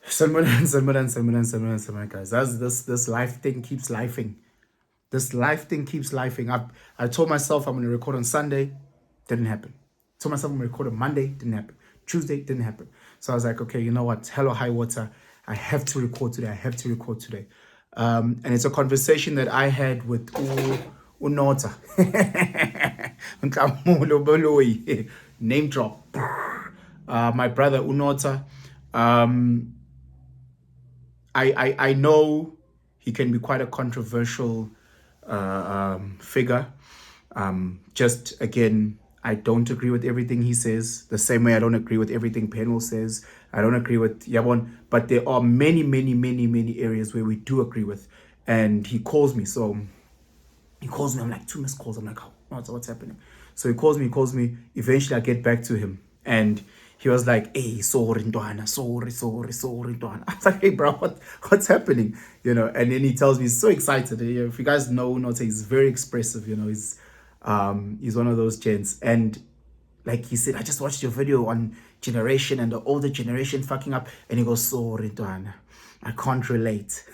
Salmon, guys. This life thing keeps lifing. This life thing keeps lifing. I told myself I'm gonna record on Sunday, didn't happen. Told myself I'm gonna record on Monday, didn't happen. Tuesday didn't happen. So I was like, okay, you know what? Hell or high water. I have to record today. I have to record today. And it's a conversation that I had with Unota. Name drop. My brother Unota. I know he can be quite a controversial figure. Just again, I don't agree with everything he says. The same way I don't agree with everything Penwell says. I don't agree with Yabon, but there are many areas where we do agree with. And he calls me. So he calls me. I'm like, 2 missed calls. I'm like, oh, what's happening? So he calls me. Eventually, I get back to him. And he was like, hey, sorry, Ndwana, sorry, Ndwana. I was like, hey, bro, what's happening? You know, and then he tells me he's so excited. If you guys know Nota, he's very expressive, you know, he's one of those gents. And like he said, I just watched your video on generation and the older generation fucking up. And he goes, sorry, Ndwana, I can't relate.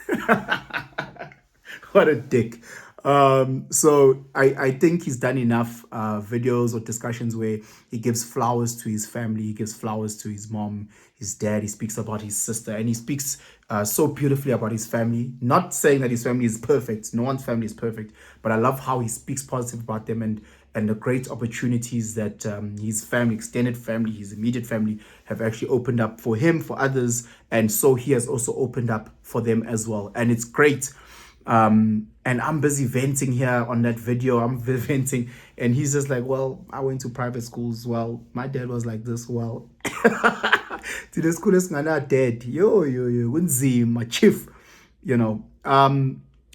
What a dick. So I think he's done enough videos or discussions where he gives flowers to his family, he gives flowers to his mom, his dad, he speaks about his sister, and he speaks so beautifully about his family. Not saying that his family is perfect, no one's family is perfect, but I love how he speaks positive about them and the great opportunities that his family, extended family, his immediate family have actually opened up for him, for others, and so he has also opened up for them as well. And it's great. And I'm busy venting here on that video. I'm venting, and he's just like, well, I went to private schools. Well, my dad was like this. Well, to the school is not dead. My chief, you know.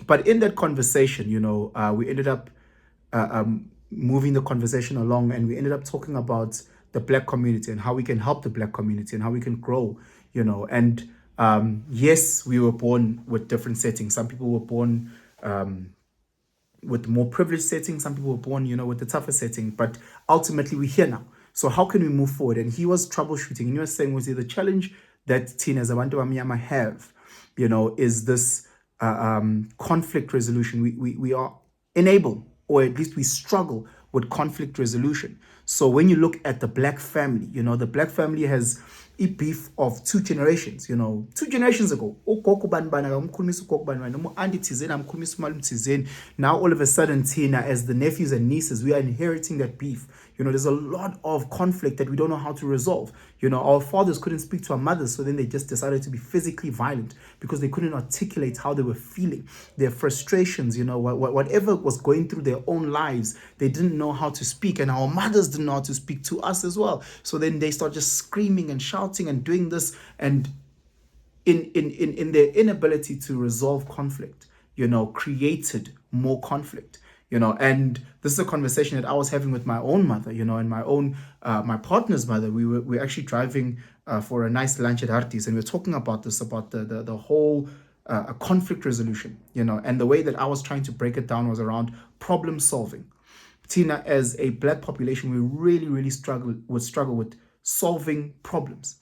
But in that conversation, you know, we ended up moving the conversation along, and we ended up talking about the Black community and how we can help the Black community and how we can grow, you know. And yes, we were born with different settings. Some people were born with more privileged settings. Some people were born, you know, with the tougher setting. But ultimately, we're here now. So how can we move forward? And he was troubleshooting. And he was saying, was the challenge that Tina Zabantu Amiyama have, you know, is this conflict resolution. We are unable, or at least we struggle with conflict resolution. So when you look at the Black family, you know, the Black family has a beef of 2 generations, you know, 2 generations ago. Now all of a sudden, Tina, as the nephews and nieces, we are inheriting that beef. You know, there's a lot of conflict that we don't know how to resolve. You know, our fathers couldn't speak to our mothers, so then they just decided to be physically violent because they couldn't articulate how they were feeling, their frustrations, you know, whatever was going through their own lives, they didn't know how to speak, and our mothers didn't know how to speak to us as well. So then they start just screaming and shouting and doing this, and in their inability to resolve conflict, you know, created more conflict. You know, and this is a conversation that I was having with my own mother, you know, and my own, my partner's mother. We were actually driving for a nice lunch at Hartis, and we were talking about this, about the whole conflict resolution, you know, and the way that I was trying to break it down was around problem solving. Tina, as a Black population, we really struggle with solving problems.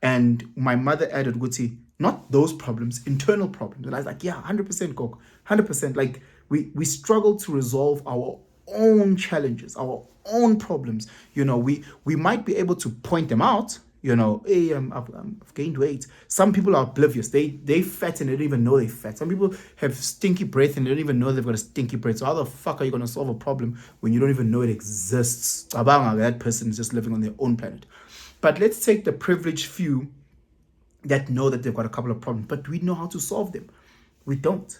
And my mother added, Guti, not those problems, internal problems. And I was like, yeah, 100%, Coke, 100%. Like, we struggle to resolve our own challenges, our own problems. You know, we might be able to point them out. You know, hey, I've gained weight. Some people are oblivious. They fat and they don't even know they fat. Some people have stinky breath and they don't even know they've got a stinky breath. So how the fuck are you going to solve a problem when you don't even know it exists? That person is just living on their own planet. But let's take the privileged few that know that they've got a couple of problems, but we know how to solve them. We don't.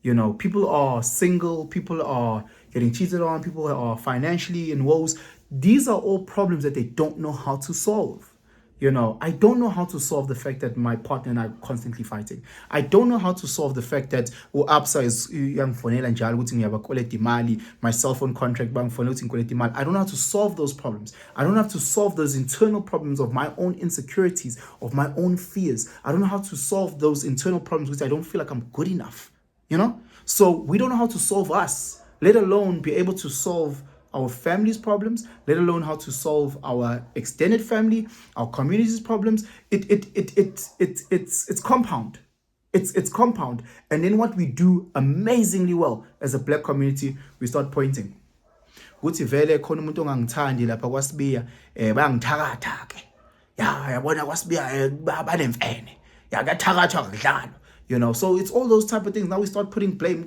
You know, people are single, people are getting cheated on, people are financially in woes. These are all problems that they don't know how to solve. You know, I don't know how to solve the fact that my partner and I are constantly fighting. I don't know how to solve the fact that ABSA is young fonela njalo ukuthi ngiyabakoleta imali, my cell phone contract bangifonela ukuthi ngikoleta imali. I don't know how to solve those problems. I don't have to solve those internal problems of my own insecurities, of my own fears. I don't know how to solve those internal problems because I don't feel like I'm good enough. You know? So we don't know how to solve us, let alone be able to solve our family's problems, let alone how to solve our extended family, our community's problems. It's compound. It's compound. And then what we do amazingly well as a black community, we start pointing. Kuthi vele khona umuntu ongangithandi lapha kwaSibiya bayangithakatha ke. Ya yabona kwaSibiya banemfene. Ya kathakathwa kudlalo. So it's all those type of things. Now we start putting blame.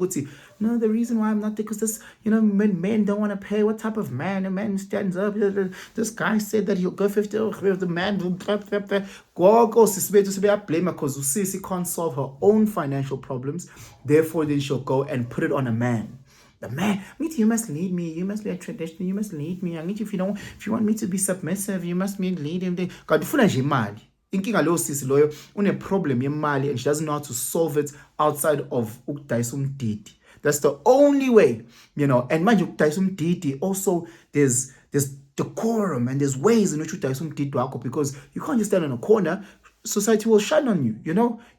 No, the reason why I'm not there because this, men don't want to pay. What type of man? A man stands up. This guy said that he'll go 50. The man will go blame because Usisi can't solve her own financial problems. Therefore, then she'll go and put it on a man. The man, you must lead me. You must be a traditional. You must lead me. I need you if you want me to be submissive, you must lead him. God, inkinga lo sisi loyo une-problem yemali and she doesn't know how to solve it outside of ukudayisa umdidi. That's the only way, and manje ukudayisa umdidi also there's decorum and there's ways in which udayisa umdidi wakho, because you can't just stand in a corner. Society will shine on you,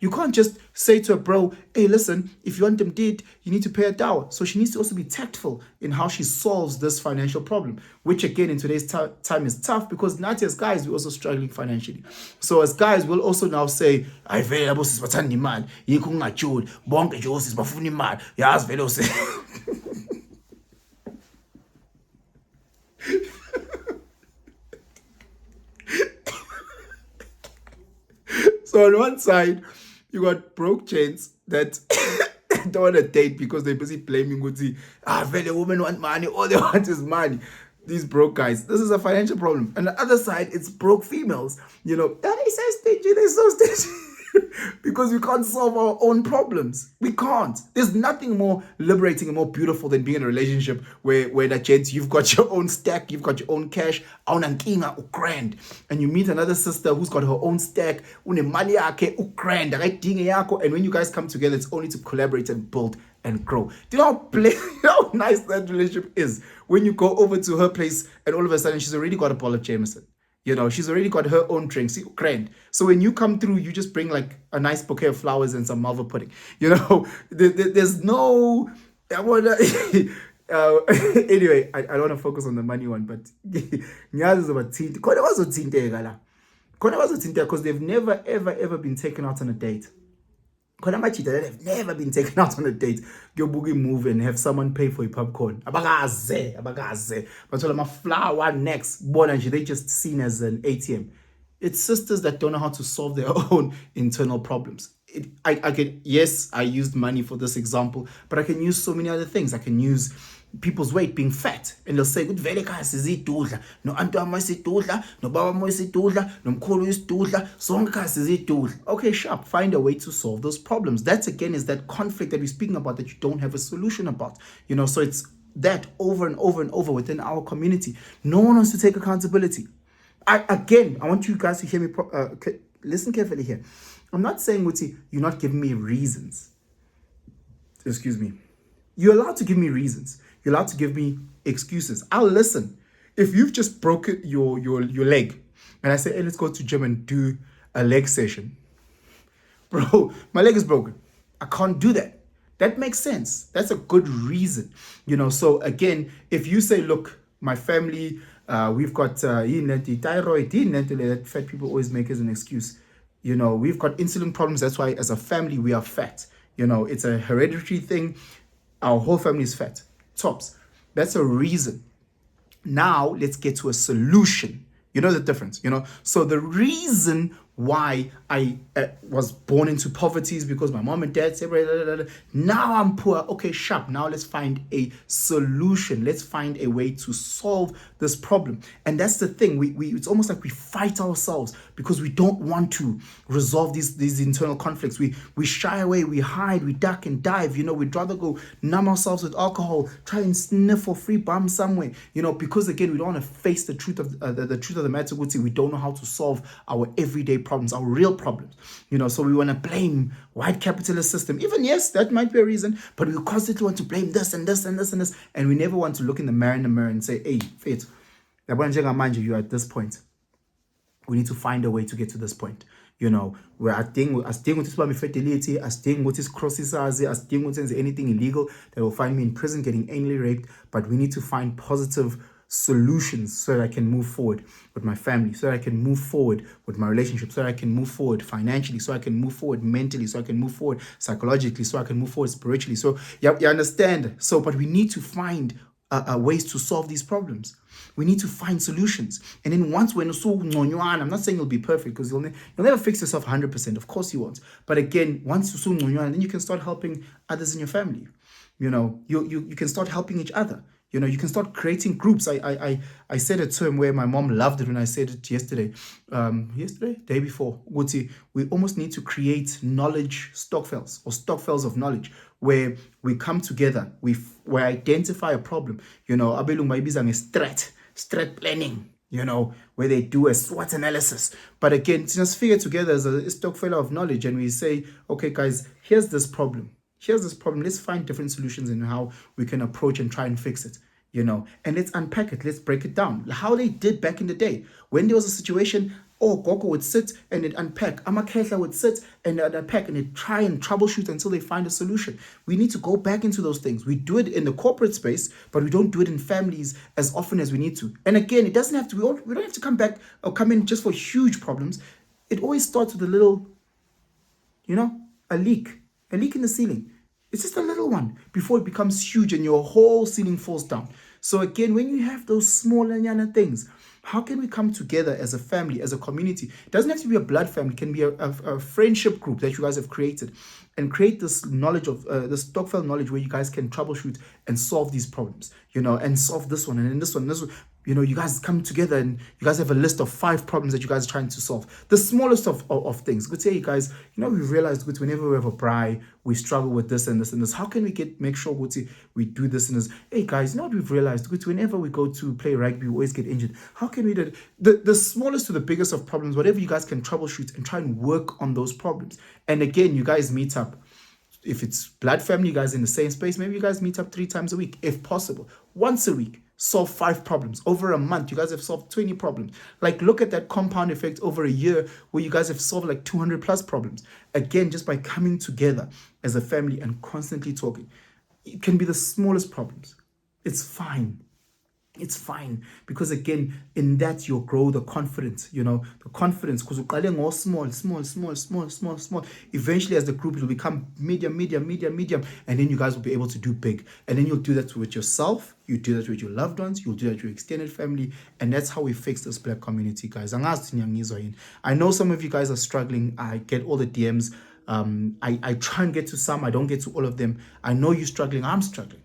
You can't just say to a bro, hey, listen, if you want them dead, you need to pay a dower. So she needs to also be tactful in how she solves this financial problem, which again in today's time is tough because not as guys, we're also struggling financially. So as guys, we'll also now say, I vele labo sisibathanda imali, yikho ungajuli, bonke nje osisibafuna imali, yazi vele ose. So on one side, you got broke gents that don't want to date because they're busy blaming very women want money, all they want is money. These broke guys. This is a financial problem. And the other side, it's broke females. They so stingy, they're so stingy. Because we can't solve our own problems. We can't. There's nothing more liberating and more beautiful than being in a relationship where that gent, you've got your own stack, you've got your own cash, grand, and you meet another sister who's got her own stack, grand, and when you guys come together, it's only to collaborate and build and grow. Do you know how nice that relationship is? When you go over to her place and all of a sudden she's already got a bottle of Jameson. She's already got her own drinks. Grand. So when you come through, you just bring like a nice bouquet of flowers and some malva pudding. There's no. Anyway, I don't want to focus on the money one, but because they've never ever been taken out on a date. That have never been taken out on a date. Go boogie move and have someone pay for your popcorn. Abagaze. But my flower next born and they just seen as an ATM. It's sisters that don't know how to solve their own internal problems. I used money for this example, but I can use so many other things. I can use people's weight being fat, and they'll say, good vele khaya sizidudla, no antu ama isidudla, no baba mo isidudla, no mkhulu isidudla, sonke khaya sizidudla. Okay, sharp, find a way to solve those problems. That again is that conflict that we're speaking about that you don't have a solution about. So it's that over and over and over within our community. No one wants to take accountability. I want you guys to hear me, listen carefully here. I'm not saying, Wuti, you're not giving me reasons. Excuse me. You're allowed to give me reasons. You're allowed to give me excuses. I'll listen. If you've just broken your leg, and I say, hey, let's go to gym and do a leg session. Bro, my leg is broken. I can't do that. That makes sense. That's a good reason. So again, if you say, look, my family, we've got thyroid, that fat people always make as an excuse. We've got insulin problems. That's why as a family, we are fat. It's a hereditary thing. Our whole family is fat. Tops. That's a reason. Now let's get to a solution. You know the difference, So the reason why I was born into poverty is because my mom and dad said, now I'm poor. Okay, sharp. Now let's find a solution. Let's find a way to solve this problem. And that's the thing. We it's almost like we fight ourselves because we don't want to resolve these internal conflicts. We shy away, we hide, we duck and dive. We'd rather go numb ourselves with alcohol, try and sniff for free bum somewhere. Because again, we don't want to face the truth of the matter. We don't know how to solve our everyday problems, our real problems. So we want to blame white capitalist system. Even yes, that might be a reason, but we constantly want to blame this and this and this and this, and we never want to look in the mirror and say, hey, Faith, you are at this point. We need to find a way to get to this point. You know, where asidingi ukuthi sibambe infidelity, asidingi ukuthi sikhross isazi, asidingi ukuthi senze anything illegal that will find me in prison getting anally raped, but we need to find positive solutions so that I can move forward with my family, so that I can move forward with my relationship, so that I can move forward financially, so I can move forward mentally, so I can move forward psychologically, so I can move forward spiritually. So you understand. So, but we need to find ways to solve these problems. We need to find solutions. And then once when I'm not saying you'll be perfect, because you'll never fix yourself 100%. Of course you won't. But again, once then you can start helping others in your family. You know, you can start helping each other. You know, you can start creating groups. I said a term where my mom loved it when I said it yesterday. Day before. We almost need to create knowledge stokvels or stokvels of knowledge where we come together, we identify a problem. You know, abelungu bayibiza strat planning. You know, where they do a SWOT analysis. But again, just figure together as a stokvel of knowledge, and we say, okay, guys, here's this problem. Let's find different solutions in how we can approach and try and fix it, you know, and let's unpack it. Let's break it down. How they did back in the day. When there was a situation, Gogo would sit and they'd unpack. Amakhetla would sit and they'd unpack and they'd try and troubleshoot until they find a solution. We need to go back into those things. We do it in the corporate space, but we don't do it in families as often as we need to. And again, it doesn't have to, we don't have to come back or come in just for huge problems. It always starts with a little, you know, a leak in the ceiling. It's just a little one before it becomes huge and your whole ceiling falls down. So again, when you have those small and things, how can we come together as a family, as a community? It doesn't have to be a blood family. It can be a friendship group that you guys have created, and create this knowledge of this stokvel knowledge where you guys can troubleshoot and solve these problems, you know, and solve this one and then this one, this one. You know, you guys come together and you guys have a list of 5 problems that you guys are trying to solve. The smallest of things. Good say, you guys, you know, we've realized that whenever we have a braai, we struggle with this and this and this. How can we make sure we do this and this? Hey guys, you know what we've realized? Whenever we go to play rugby, we always get injured. How can we do the smallest to the biggest of problems, whatever you guys can troubleshoot and try and work on those problems. And again, you guys meet up. If it's blood family, you guys in the same space, maybe you guys meet up 3 times a week, if possible. Once a week, solve 5 problems. Over a month, you guys have solved 20 problems. Like, look at that compound effect over a year where you guys have solved like 200 plus problems. Again, just by coming together as a family and constantly talking. It can be the smallest problems. It's fine. It's fine, because again, in that you'll grow the confidence, you know, because we're small. Eventually, as the group, it'll become medium, and then you guys will be able to do big. And then you'll do that with yourself, you do that with your loved ones, you'll do that with your extended family, and that's how we fix this black community, guys. I know some of you guys are struggling. I get all the DMs. I try and get to some, I don't get to all of them. I know you're struggling, I'm struggling.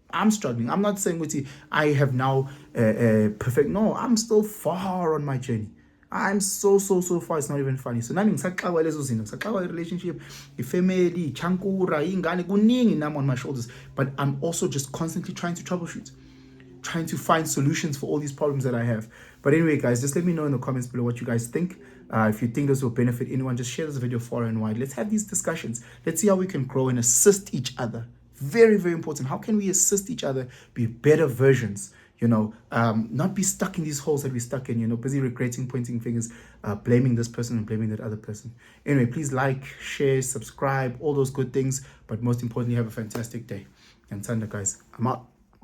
I'm not saying with you, I have now perfect. No, I'm still far on my journey. I'm so far. It's not even funny. So nami ngisaxakwa lezo zinto, ngisaxakwa relationship, family, chankura, ingane, kuningi nam on my shoulders. But I'm also just constantly trying to troubleshoot, trying to find solutions for all these problems that I have. But anyway, guys, just let me know in the comments below what you guys think. If you think this will benefit anyone, just share this video far and wide. Let's have these discussions. Let's see how we can grow and assist each other. Very, very important. How can we assist each other be better versions? You know, not be stuck in these holes that we're stuck in, you know, busy regretting, pointing fingers, blaming this person and blaming that other person. Anyway, please like, share, subscribe, all those good things. But most importantly, have a fantastic day. And Tanda, guys, I'm out.